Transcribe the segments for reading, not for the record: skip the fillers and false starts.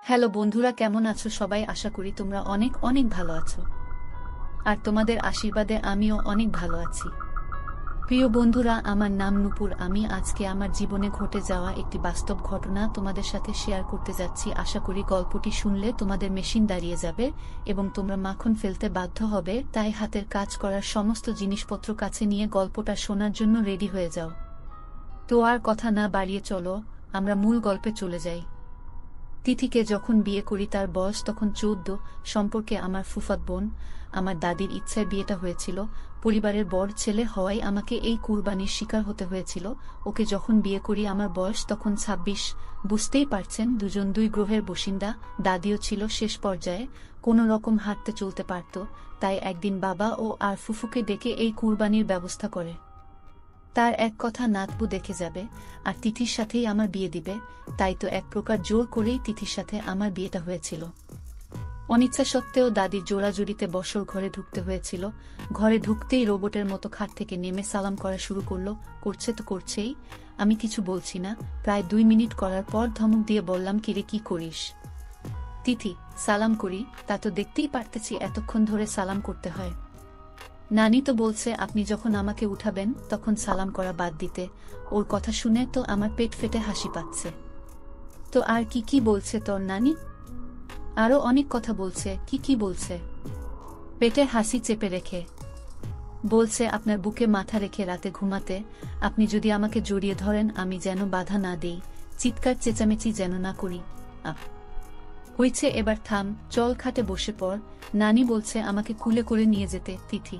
Hello বন্ধুরা, কেমন আছো সবাই? আশা করি তোমরা অনেক অনেক ভালো আছো। আর তোমাদের আশীর্বাদে আমিও অনেক ভালো আছি। প্রিয় বন্ধুরা, আমার নাম নূপুর। আমি আজকে আমার জীবনে ঘটে যাওয়া একটি বাস্তব ঘটনা তোমাদের সাথে শেয়ার করতে যাচ্ছি। আশা করি গল্পটি শুনলে তোমাদের মেশিন দাঁড়িয়ে যাবে এবং তোমরা মাখন ফেলতে বাধ্য হবে। তাই হাতের কাজ করার সমস্ত জিনিসপত্র কাছে নিয়ে গল্পটা শোনার জন্য রেডি হয়ে যাও। তো আর কথা না বাড়িয়ে চলো আমরা মূল গল্পে চলে যাই। তিথিকে যখন বিয়ে করি তার বয়স তখন 14। সম্পর্কে আমার ফুফাত বোন। আমার দাদির ইচ্ছায় বিয়েটা হয়েছিল। পরিবারের বড় ছেলে হওয়ায় আমাকে এই কুরবানির শিকার হতে হয়েছিল। ওকে যখন বিয়ে করি আমার বয়স তখন 26। বুঝতেই পারছেন, দুজন দুই গ্রহের বাসিন্দা। দাদিও ছিল শেষ পর্যায়ে, কোনো রকম হাঁটতে চলতে পারত। তাই একদিন বাবা ও আর ফুফুকে ডেকে এই কুরবানির ব্যবস্থা করে। তার এক কথা, নাতবু দেখে যাবে আর তিথির সাথেই আমার বিয়ে দিবে। তাই তো এক প্রকার জোর করেই তিথির সাথে আমার বিয়েটা হয়েছিল। অনিচ্ছা সত্ত্বেও দাদির জোড়াজুড়িতে বসর ঘরে ঢুকতে হয়েছিল। ঘরে ঢুকতেই রোবটের মতো খাট থেকে নেমে সালাম করা শুরু করলো। করছে তো করছেই, আমি কিছু বলছি না। প্রায় 2 মিনিট করার পর ধমক দিয়ে বললাম, কিরে কি করিস? তিথি, সালাম করি। তা তো দেখতেই পারতেছি এতক্ষণ ধরে সালাম করতে হয়। নানি তো বলছে আপনি যখন আমাকে উঠাবেন তখন সালাম করা বাদ দিতে। ওর কথা শুনে তো আমার পেট ফেটে হাসি পাচ্ছে। তো আর কি কি বলছে তোর নানি? আরো অনেক কথা বলছে। কি কি বলছে? পেটে হাসি চেপে রেখে বলছে আপনার বুকে মাথা রেখে রাতে ঘুমাতে আপনি যদি আমাকে জড়িয়ে ধরেন আমি যেন বাধা না দেই, চিৎকার চেঁচামেচি যেন না করি। হয়েছে, এবার থাম, চল খাটে বসে পড়। নানি বলছে আমাকে কুলে করে নিয়ে যেতে। তিথি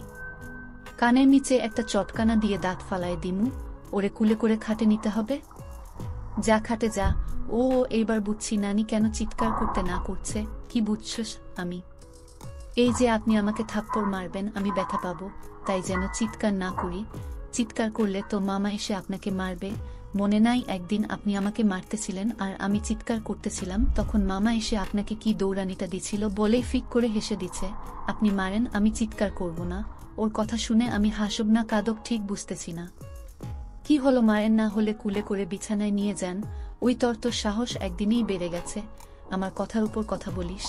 কানের নিচে একটা চটকানা দিয়ে দাঁত ফালায় দিমু। ওরে কুলে করে খাটে নিতে হবে? যা খাটে যা। ও এইবার বুঝছি নানি কেন চিৎকার করতে না করছে। কি বুঝছস? আমি এই যে আপনি আমাকে থাপ্পড় মারবেন, আমি ব্যথা পাবো, তাই যেন চিৎকার না করি। চিৎকার করলে তো মামা এসে আপনাকে মারবে। মনে নাই একদিন আপনি আমাকে মারতেছিলেন আর আমি চিৎকার করতেছিলাম, তখন মামা এসে আপনাকে কি দৌড়ানিটা দিছিল বলেই ফিক করে হেসে দিচ্ছে। আপনি মারেন, আমি চিৎকার করব না। ওর কথা শুনে আমি হাসব না কাঁদব ঠিক বুঝতেছি না। কি হলো? মারেন না হলে কুলে করে বিছানায় নিয়ে যান। ওই তোর সাহস একদিনেই বেড়ে গেছে, আমার কথার উপর কথা বলিস।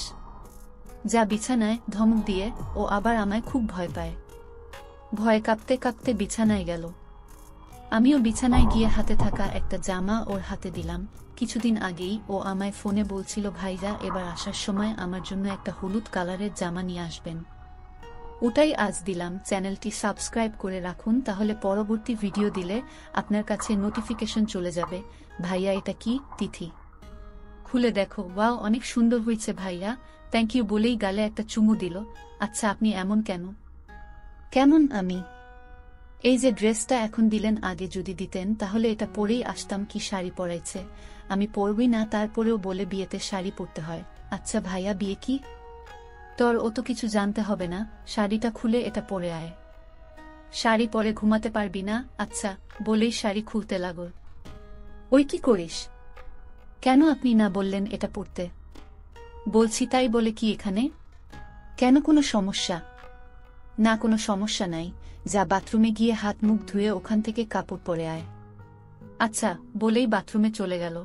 যা বিছানায়, ধমক দিয়ে। ও আবার আমায় খুব ভয় পায়। ভয়ে কাঁপতে কাঁপতে বিছানায় গেল। আমিও বিছানায় গিয়ে হাতে থাকা একটা জামা ওর হাতে দিলাম। কিছুদিন আগেই ও আমায় ফোনে বলছিল, ভাইরা এবার আসার সময় আমার জন্য একটা হলুদ কালারের জামা নিয়ে আসবেন। ওটাই আজ দিলাম। চ্যানেলটি সাবস্ক্রাইব করে রাখুন, তাহলে পরবর্তী ভিডিও দিলে আপনার কাছে নোটিফিকেশন চলে যাবে। ভাইয়া এটা কি? তিথি খুলে দেখো। ওয়াও, অনেক সুন্দর হয়েছে ভাইয়া। থ্যাংক ইউ বলেই গালে একটা চুমু দিল। আচ্ছা আপনি এমন কেন? কেমন আমি? এই যে ড্রেসটা এখন দিলেন, আগে যদি দিতেন তাহলে এটা পরেই আসতাম। কি শাড়ি পরাইছে? আমি পরবই না, তারপরেও বলে বিয়েতে শাড়ি পরতে হয়। আচ্ছা ভাইয়া, বিয়ে কি? তোর অত কিছু জানতে হবে না, শাড়িটা খুলে এটা পরে আয়। শাড়ি পরে ঘুমাতে পারবি না? আচ্ছা বলেই শাড়ি খুলতে লাগল। ওই কি করিস? কেন আপনি না বললেন এটা পরতে? বলছি তাই বলে কি এখানে? কেন কোনো সমস্যা? না কোনো সমস্যা নাই। যা বাথরুমে গিয়ে হাত মুখ ধুয়ে ওখান থেকে কাপড় পরে আয়। আচ্ছা বলেই বাথরুমে চলে গেল।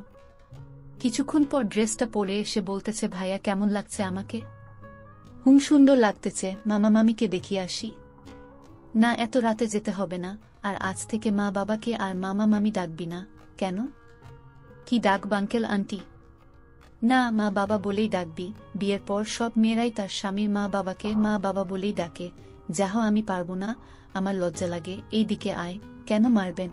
কিছুক্ষণ পর ড্রেসটা পরে এসে বলতেছে, ভাইয়া কেমন লাগছে আমাকে? সুন্দর লাগতেছে। মামা মামিকে দেখিয়ে আসি। না, এত রাতে যেতে হবে না। আর আজ থেকে মা বাবাকে আর মামা মামি ডাকবি না। কেন? কি ডাকব আঙ্কেল আন্টি? না, মা বাবা বলেই ডাকবি। বিয়ের পর সব মেয়েরাই তার স্বামীর মা বাবাকে মা বাবা বলেই ডাকে। যাহ, আমি পারবো না, আমার লজ্জা লাগে। এই দিকে আয়। কেন মারবেন?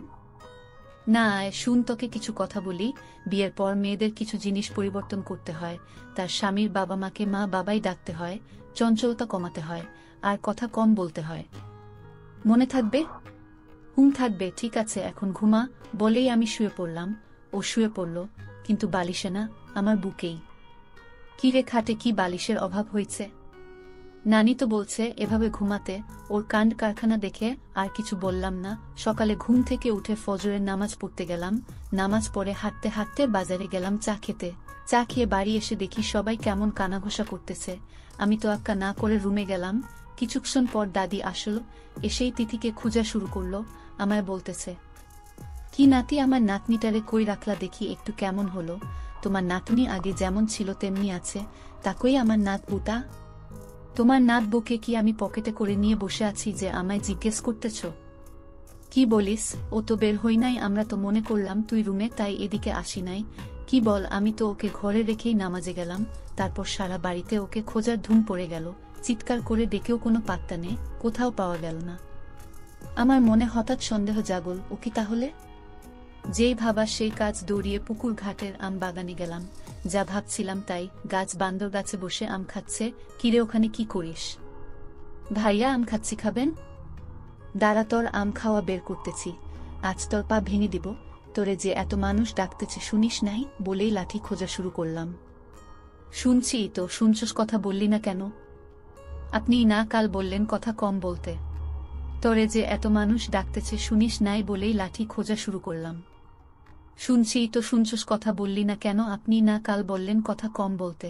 না আয়, শুন তোকে কিছু কথা বলি। বিয়ের পর মেয়েদের কিছু জিনিস পরিবর্তন করতে হয়। তার স্বামীর বাবা মাকে মা বাবাই ডাকতে হয়। চঞ্চলতা কমাতে হয় আর কথা কম বলতে হয়। মনে থাকবে? থাকবে। ঠিক আছে, এখন ঘুমা। বলেই আমি শুয়ে পড়লাম। ও শুয়ে পড়ল, কিন্তু বালিশে না, আমার বুকেই। কি রে, খাটে কি বালিশের অভাব হয়েছে? নানি তো বলছে এভাবে ঘুমাতে। ওর কাণ্ড কারখানা দেখে আর কিছু বললাম না। সকালে ঘুম থেকে উঠে ফজরের নামাজ পড়তে গেলাম। নামাজ পড়ে হাঁটতে হাঁটতে বাজারে গেলাম চা খেতে। চা খেয়ে বাড়ি এসে দেখি সবাই কেমন কানাঘোষা করতেছে। আমি তো আক্কা না করে রুমে গেলাম। কিছুক্ষণ পর দাদি আসলো। এসেই তিথিকে খোঁজা শুরু করলো। আমায় বলতেছে, কি নাতি, আমার নাতনিটারে কই রাখলা দেখি, একটু কেমন হলো? তোমার নাতনি আগে যেমন ছিল তেমনি আছে, তাকেই আমার নাত বুটা। তোমার নাত বুকে কি আমি পকেটে করে নিয়ে বসে আছি যে আমায় জিজ্ঞেস করতেছ? কি বলিস? ও তো বের হই নাই, আমরা তো মনে করলাম তুই রুমে, তাই এদিকে আসি নাই। কি বল? আমি তো ওকে ঘরে রেখেই নামাজে গেলাম, তারপর সারা বাড়িতে ওকে খোঁজার ধুম পড়ে গেল, চিৎকার করে ডেকেও কোনো পাত্তা নেই, কোথাও পাওয়া গেল না। আমার মনে হঠাৎ সন্দেহ জাগল, ও কি তাহলে? যেই ভাবা সেই কাজ, দৌড়িয়ে পুকুর ঘাটের আম বাগানে গেলাম। যা ভাবছিলাম তাই, গাছ বান্দর গাছে বসে আম খাচ্ছে। কিরে, ওখানে কি করিস? ভাইয়া আম খাচ্ছি, খাবেন? দাঁড়া, তোর আম খাওয়া বের করতেছি, আজ তোর পা ভেঙে দিব। তোরে যে এত মানুষ ডাকতেছে শুনিস নাই? বলেই লাঠি খোঁজা শুরু করলাম। শুনছি তো, শুনছস, কথা বললি না কেন? আপনি না কাল বললেন কথা কম বলতে। তোরে যে এত মানুষ ডাকতেছে শুনিস নাই বলেই লাঠি খোঁজা শুরু করলাম। শুনছি তো, শুনছস, কথা বললি না কেন? আপনি না কাল বললেন কথা কম বলতে।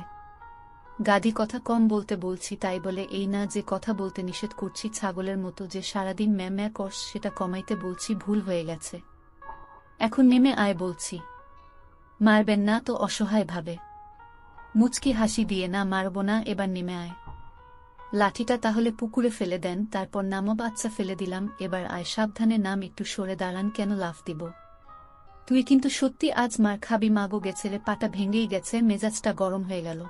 গাধি, কথা কম বলতে বলছি তাই বলে এই না যে কথা বলতে নিষেধ করছি। ছাগলের মতো যে সারাদিন ম্যা ম্যা করস সেটা কমাইতে বলছি, ভুল হয়ে গেছে। এখন নেমে আয় বলছি। মারবেন না তো? অসহায় ভাবে মুচকি হাসি দিয়ে, না মারব না, এবার নেমে আয়। লাঠিটা তাহলে পুকুরে ফেলে দেন, তারপর নামো। বাচ্চা ফেলে দিলাম, এবার আয়, সাবধানে নাম, একটু সরে দাঁড়ান। কেন লাফ দিব? তুই কিন্তু সত্যি আজ মার খাবি। মাগো গেছেলে, পাটা ভেঙেই গেছে। মেজাজটা গরম হয়ে গেল।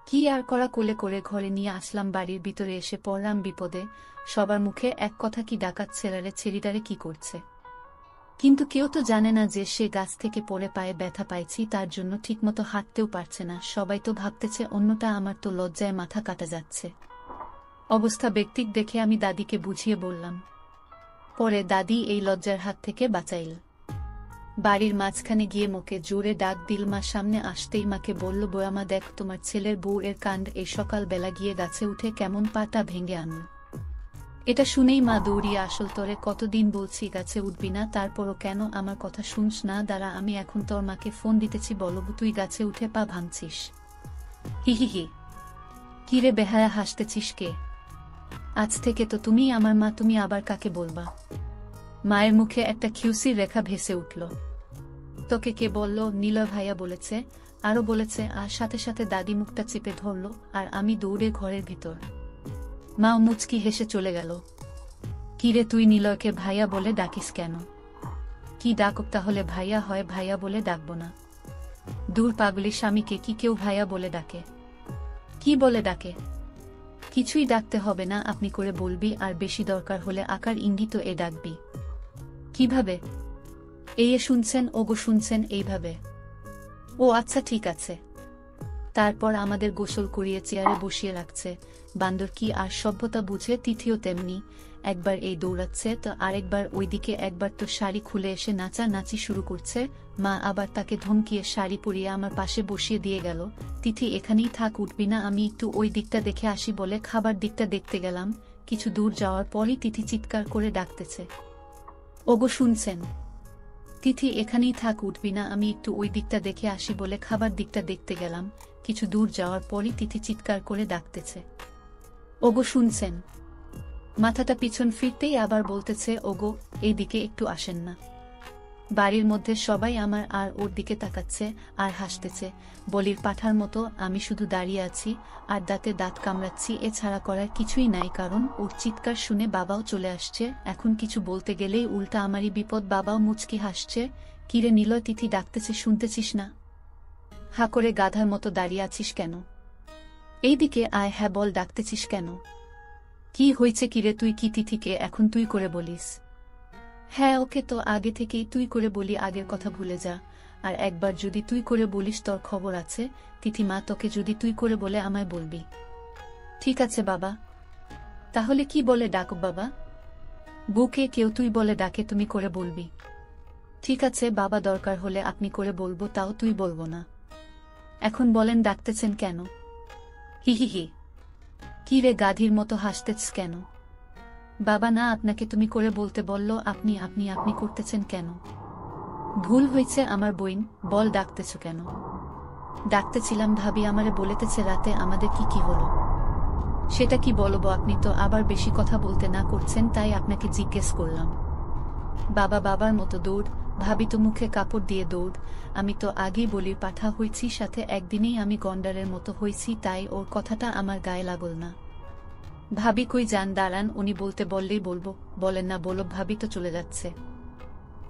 কি আর করা, কোলে করে ঘরে নিয়ে আসলাম। বাড়ির ভিতরে এসে পড়লাম বিপদে। সবার মুখে এক কথা, কি ডাকাত ছেলেরে, ছেড়িটারে কি করছে। কিন্তু কেউ তো জানে না যে সে গাছ থেকে পড়ে পায়ে ব্যথা পাইছি, তার জন্য ঠিকমতো হাঁটতেও পারছে না। সবাই তো ভাবতেছে অন্যটা, আমার তো লজ্জায় মাথা কাটা যাচ্ছে। অবস্থা বেক্তিক দেখে আমি দাদিকে বুঝিয়ে বললাম। পরে দাদি এই লজ্জার হাত থেকে বাঁচাইল। বাড়ির মাঝখানে গিয়ে মোকে জোরে ডাক দিল। মা সামনে আসতেই মাকে বলল, বয়ামা দেখ, তোমার ছেলের বউ এর কাণ্ড। এই সকাল বেলা গিয়ে গাছে উঠে কেমন পাটা ভেঙে আনল। এটা শুনেই মা দৌড়িয়ে আসল। তোরে কতদিন বলছি গাছে উঠবি না, তারপরও কেন আমার কথা শুনস না? দাঁড়া, আমি এখন তোর মাকে ফোন দিতেছি, বলবো তুই গাছে উঠে পা ভাঙছিস। হি হি হি। কিরে বেহায়া, হাসতেছিস কে? আজ থেকে তো তুমি আমার মা, তুমি আবার কাকে বলবা? মায়ের মুখে একটা খিউসির রেখা ভেসে উঠল। তোকে কে বলল? নিলয় ভাইয়া বলেছে। আরো বলেছে। আর সাথে সাথে দাদি মুখটা চেপে ধরল, আর আমি দৌড়ে ঘরের ভিতর। মা মুচকি হেসে চলে গেল। কিরে, তুই নিলয়কে ভাইয়া বলে ডাকিস কেন? কি ডাকুক তাহলে? ভাইয়া হয়, ভাইয়া বলে ডাকবো না। দূর পাগলি, স্বামীকে কি কেউ ভাইয়া বলে ডাকে? কি বলে ডাকে? কিছুই ডাকতে হবে না, আপনি করে বলবি, আর বেশি দরকার হলে আকার ইঙ্গিত এ ডাকবি। কিভাবে? এই শুনছেন? ওগো শুনছেন? এইভাবে। ও আচ্ছা, ঠিক আছে। তারপর আমাদের গোসল করিয়ে চেয়ারে বসিয়ে রাখছে। বান্দর কি আর সভ্যতা বুঝে? তিথিও তেমনি। একবার এই দৌড়াচ্ছে তো আরেকবার ওইদিকে, একবার তো শাড়ি খুলে এসে নাচা নাচি শুরু করছে। মা আবার তাকে ধমকিয়ে শাড়ি পরিয়ে আমার পাশে বসিয়ে দিয়ে গেল। তিথি, এখানেই থাক, উঠবি না, আমি একটু ওই দিকটা দেখে আসি বলে খাবার দিকটা দেখতে গেলাম। কিছু দূর যাওয়ার পরই তিথি চিৎকার করে ডাকতেছে, ওগো শুনছেন? তিথি, এখানেই থাক, উঠবি না, আমি একটু ওই দিকটা দেখে আসি বলে খাবার দিকটা দেখতে গেলাম। কিছু দূর যাওয়ার পরই তিথি চিৎকার করে ডাকতেছে, ওগো শুনছেন? মাথাটা পিছন ফিরতেই আবার বলতেছে, ওগো এই দিকে একটু আসেন না। বাড়ির মধ্যে সবাই আমার আর ওর দিকে তাকাচ্ছে আর হাসতেছে। বলির পাঠার মতো আমি শুধু দাঁড়িয়ে আছি আর দাঁতে দাঁত কামড়াচ্ছি। এছাড়া করার কিছুই নাই, কারণ ওর চিৎকার শুনে বাবাও চলে আসছে। এখন কিছু বলতে গেলেই উল্টা আমারই বিপদ। বাবাও মুচকি হাসছে। কিরে নিলয়, তিথি ডাকতেছে, শুনতেছিস না? হা করে গাধার মতো দাঁড়িয়ে আছিস কেন? এইদিকে আয়। হ্যাঁ বল, ডাকতেছিস কেন? কি হয়েছে কিরে? তুই কি তিথিকে এখন তুই করে বলিস? হ্যাঁ, ওকে তো আগে থেকেই তুই করে বলি, আগের কথা ভুলে যা। আর একবার যদি তুই করে বলিস তোর খবর আছে। তিথিমা, তোকে যদি তুই করে বলে আমায় বলবি। ঠিক আছে বাবা। তাহলে কি বলে ডাক বাবা? বুকে কেউ তুই বলে ডাকে, তুমি করে বলবি। ঠিক আছে বাবা, দরকার হলে আপনি করে বলবো, তাও তুই বলবো না। এখন বলেন ডাকতেছেন কেন? হি হি হি। কি রে গাধীর মতো হাসতেছ কেন? বাবা না, আপনাকে তুমি করে বলতে বলল, আপনি আপনি আপনি করতেছেন কেন? ভুল হয়েছে আমার বইন, বল ডাকতেছ কেন? ডাকতেছিলাম ভাবি আমারে বলেতেছে রাতে আমাদের কি কি হলো। সেটা কি বলবো? আপনি তো আবার বেশি কথা বলতে না করছেন, তাই আপনাকে জিজ্ঞেস করলাম। বাবা বাবার মতো দৌড়। ভাবি তো মুখে কাপড় দিয়ে দৌড়। আমি তো আগেই বলি পাঠা হয়েছি, সাথে একদিনেই আমি গন্ডারের মতো হয়েছি, তাই ওর কথাটা আমার গায়ে লাগল না। ভাবি কই যান? দাঁড়ান, উনি বলতে বললেই বলবো, বলেন না বলো, ভাবি তো চলে যাচ্ছে।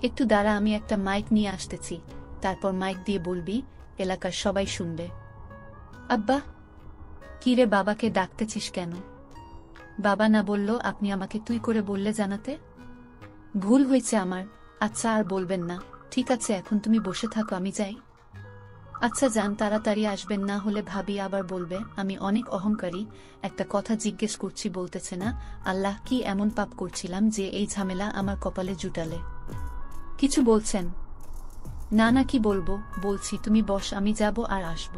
একটু দাঁড়া, আমি একটা মাইক নিয়ে আসতেছি, তারপর মাইক দিয়ে বলবি, এলাকার সবাই শুনবে। আব্বা! কিরে, বাবাকে ডাকতেছিস কেন? বাবা না বলল আপনি আমাকে তুই করে বললে জানাতে? ভুল হয়েছে আমার। আচ্ছা, আর বলবেন না। ঠিক আছে, এখন তুমি বসে থাকো, আমি যাই। আচ্ছা যান, তাড়াতাড়ি আসবেন, না হলে ভাবি আবার বলবে আমি অনেক অহংকারী। একটা কথা জিজ্ঞেস করছি, বলতেছে না? আল্লাহ, কি এমন পাপ করছিলাম যে এই ঝামেলা আমার কপালে জুটালে? কিছু বলছেন? না না, কি বলবো, বলছি তুমি বস, আমি যাব আর আসব।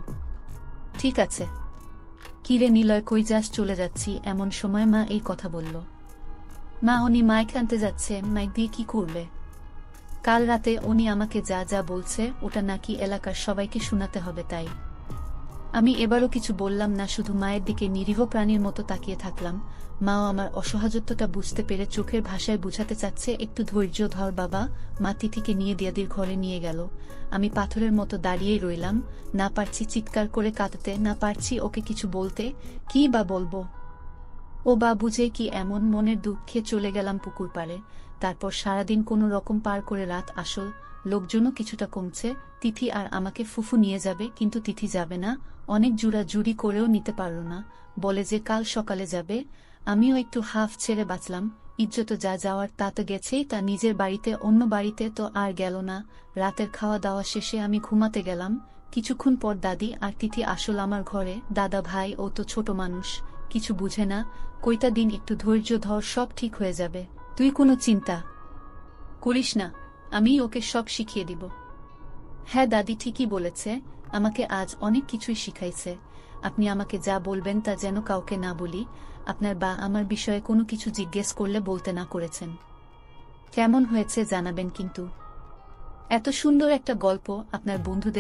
ঠিক আছে। কিরে নিলয়, কই যাস? চলে যাচ্ছি। এমন সময় মা এই কথা বলল। মা, উনি মাইক আনতে যাচ্ছে। মাইক দিয়ে কি করবে? কাল রাতে উনি আমাকে যা যা বলছে ওটা নাকি এলাকার সবাইকে শোনাতে হবে, তাই। আমি এবারও কিছু বললাম না, শুধু মায়ের দিকে নিরীহ প্রাণীর মতো তাকিয়ে থাকলাম। মাও আমার অসহায়ত্বটা বুঝতে পেরে চোখের ভাষায় বুঝাতে চাচ্ছে, একটু ধৈর্য ধর বাবা। মা তিথিকে নিয়ে দিয়াদির ঘরে নিয়ে গেল। আমি পাথরের মতো দাঁড়িয়েই রইলাম। না পারছি চিৎকার করে কাঁদতে, না পারছি ওকে কিছু বলতে। কি বা বলবো? ও বা বুঝে কি এমন মনের দুঃখে চলে গেলাম পুকুর পাড়ে। তারপর সারাদিন কোনো রকম পার করে রাত আসল। লোকজনও কিছুটা কমছে। তিথি আর আমাকে ফুফু নিয়ে যাবে, কিন্তু তিথি যাবে না। অনেক জুড়ি করেও নিতে পারল না, বলে যে কাল সকালে যাবে। আমিও একটু হাফ ছেড়ে বাঁচলাম। ইজ্জত যা যাওয়ার তা তো গেছেই, তা নিজের বাড়িতে অন্য বাড়িতে তো আর গেল না। রাতের খাওয়া দাওয়া শেষে আমি ঘুমাতে গেলাম। কিছুক্ষণ পর দাদি আর তিথি আসল আমার ঘরে। দাদা ভাই, ও তো ছোট মানুষ, কিছু বুঝে না। কইটা দিন একটু ধৈর্য ধর, সব ঠিক হয়ে যাবে। তুই কোনো চিন্তা করিস না, আমি ওকে সব শিখিয়ে দিব। হ্যাঁ দাদি ঠিকই বলেছে, আমাকে আজ অনেক কিছুই শিখাইছে। আপনি আমাকে যা বলবেন তা যেন কাউকে না বলি। আপনার বা আমার বিষয়ে কোনো কিছু জিজ্ঞেস করলে বলতে না করেছেন। কেমন হয়েছে জানাবেন কিন্তু। এত সুন্দর একটা গল্প আপনার বন্ধুদের